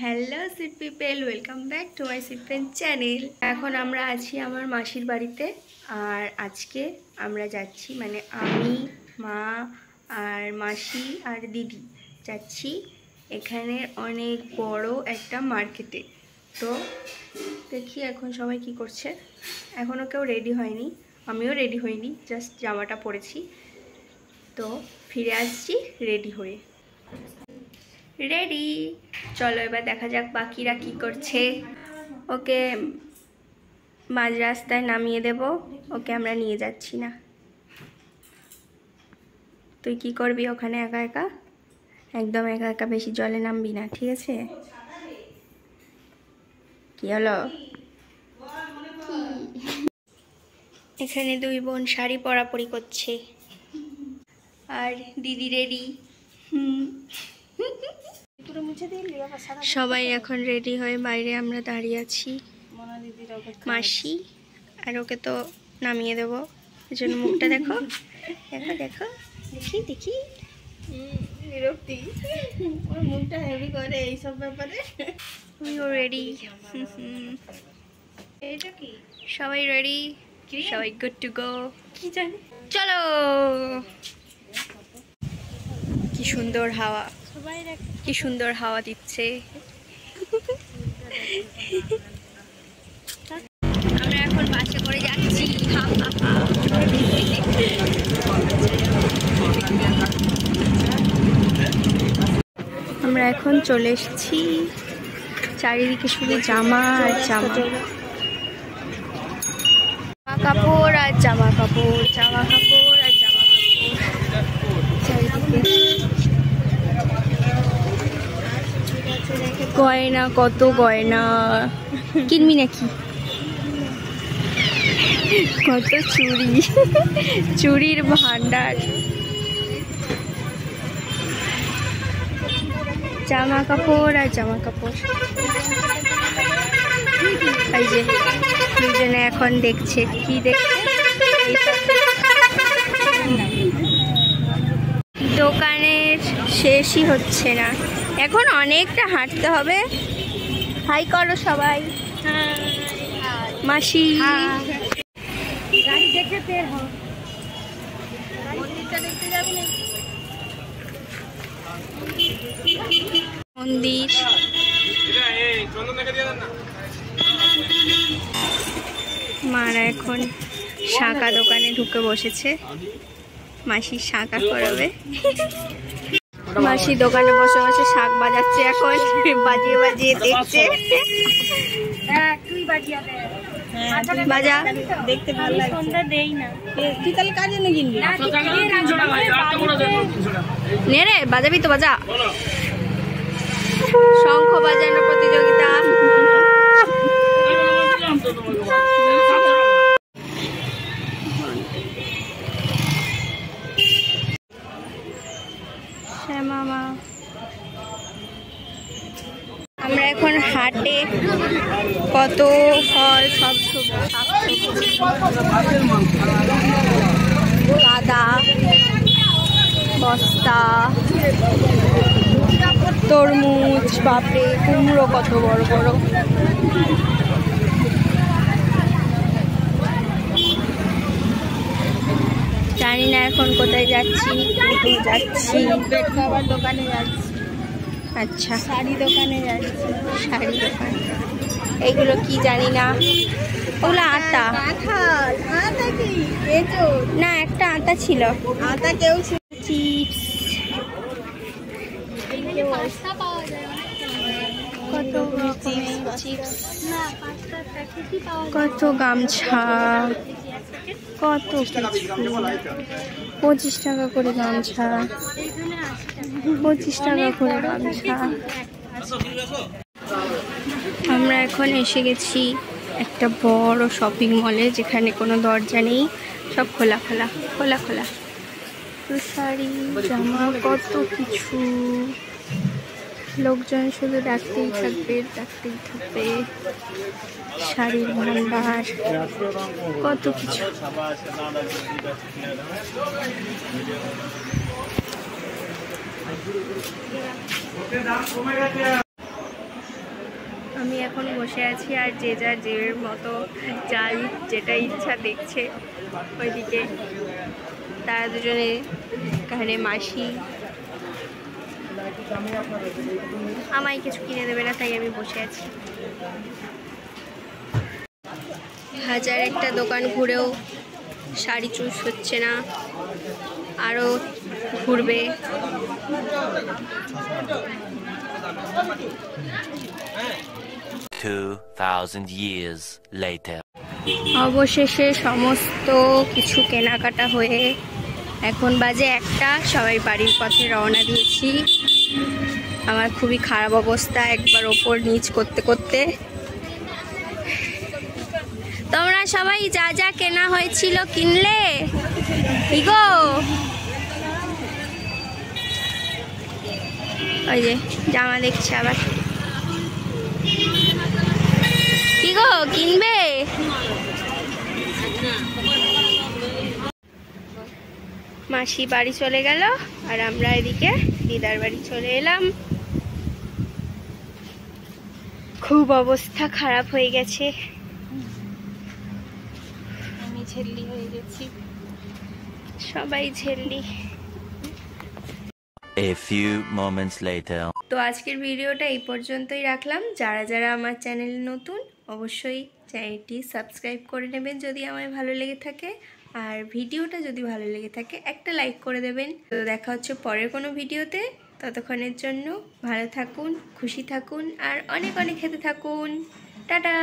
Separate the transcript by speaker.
Speaker 1: Hello sweet people, welcome back to my sweet friend channel. এখন আমরা আছি আমার মাসির বাড়িতে, আর আজকে আমরা যাচ্ছি, মানে আমি, মা আর মাসি আর দিদি যাচ্ছি এখানে অনেক বড় একটা মার্কেটে। তো দেখি এখন সবাই কি করছে। এখনও কেউ রেডি হয়নি, আমিও রেডি হইনি, জাস্ট জামাটা পরেছি। তো ফিরে আসছি রেডি হয়ে। রেডি, চলো এবার দেখা যাক বাকিরা কি করছে। ওকে মাঝ রাস্তায় নামিয়ে দেব, ওকে আমরা নিয়ে যাচ্ছি না। তুই কি করবি ওখানে একা একা? একদম একা একা বেশি জলে নামবি না, ঠিক আছে? কি হলো? এখানে দুই বোন শাড়ি পরাপরি করছে, আর দিদি রেডি। সবাই এখন রেডি হয়ে বাইরে আমরা দাঁড়িয়ে আছি। মাসি আর ওকে তো নামিয়ে দেবো, এই জন্য মুখটা দেখো দেখো দেখো, দেখি দেখি বিরক্তি, ওর মুখটা হেভি করে এইসব ব্যাপারে। আমিও রেডি। এইটা কি সবাই রেডি, সবাই গুড টু গো। কি জানি, চলো। কি সুন্দর হাওয়া, কি সুন্দর হাওয়া দিচ্ছে। আমরা এখন বাসে করে যাচ্ছি। আমরা এখন চলে এসেছি, চারিদিকে শুধু জামা আর জামা, কাপড় আর জামা কাপড়, জামা কাপড় আর জামা কাপড় চারিদিকে। গয়না, কত গয়না কিনবি নাকি? কত চুড়ি, চুড়ির ভান্ডার। জামা কাপড় আর জামা কাপড়। এই যে দুজনে এখন দেখছে, কি দেখছে? দোকানের শেষই হচ্ছে না, এখন অনেকটা হাঁটতে হবে। হাই করো সবাই। মাসি মন্দির। মারা এখন শাঁখা দোকানে ঢুকে বসেছে, মাসি শাঁখা করাবে। মাসি দোকানে বসে বসে শাক বাজাচ্ছে, এখন বাজিয়ে বাজিয়ে দেখছে। বাজা, দেখতে ভালো লাগছে। তুই তাহলে কাজে নিয়ে কিনবি নে রে, বাজাবি তো বাজা। শঙ্খ বাজানো প্রতিযোগিতা। মামা, আমরা এখন হাটে কত ফল, সব আদা বস্তা, তরমুজ, বাপরে কুমড়ো কত বড় বড়। জানি না এখন কোথায় যাচ্ছি, যাচ্ছি পেট খাবার দোকানে যাচ্ছি। আচ্ছা, শাড়ি দোকানে যাচ্ছি, শাড়ি দোকান। এইগুলো কি জানি না, ওগুলো আটা। না, একটা আটা ছিল, আটা কেউ ছিল। চিপস, কত চিপস, কত গামছা, কত কিছু। 25 টাকা করে গামছা, 25 টাকা করে গামছা। আমরা এখন এসে গেছি একটা বড় শপিং মলে, যেখানে কোনো দরজা নেই, সব খোলা খোলা খোলা খোলা। শাড়ি, জামা, কত কিছু। লোকজন শুধু ডাকতেই থাকবে, ডাকতেই থাকবে। শাড়ির ভান্ডার, কত কিছু। এখন বসে আছি আর যে যার যে মতো যার যেটা ইচ্ছা দেখছে ওইদিকে। তারা দুজনে এখানে মাসি আমায় কিছু কিনে দেবে না, তাই আমি বসে আছি। হাজার একটা দোকান ঘুরেও শাড়ি চুজ হচ্ছে না, আরও ঘুরবে।
Speaker 2: 2000 years later.
Speaker 1: অবশেষে সমস্ত কিছু কেনাকাটা হয়ে এখন বাজে 1টা, সবাই বাড়ির পথে রওনা দিয়েছি। আমার খুবই খারাপ অবস্থা, একবার ওপর নিচ করতে করতে। তোমরা সবাই যা যা কেনা হয়েছিল কিনলে? ইগো ওই যে জামা দেখছি আবার। কি গো কিনবে? মাসি বাড়ি চলে গেল আর আমরা এদিকে দিদার বাড়ি চলে এলাম। খুব অবস্থা খারাপ হয়ে গেছে, আমি ঝেল্লি হয়ে গেছি, সবাই ঝেল্লি।
Speaker 2: A few moments later.
Speaker 1: তো আজকের ভিডিওটা এই পর্যন্তই রাখলাম। যারা যারা আমার চ্যানেল নতুন অবশ্যই চ্যানেলটি সাবস্ক্রাইব করে নেবেন যদি আমায় ভালো লেগে থাকে, আর ভিডিওটা যদি ভালো লেগে থাকে একটা লাইক করে দেবেন। তো দেখা হচ্ছে পরের কোনো ভিডিওতে। ততক্ষণের জন্য ভালো থাকুন, খুশি থাকুন আর অনেক অনেক খেতে থাকুন। টাটা।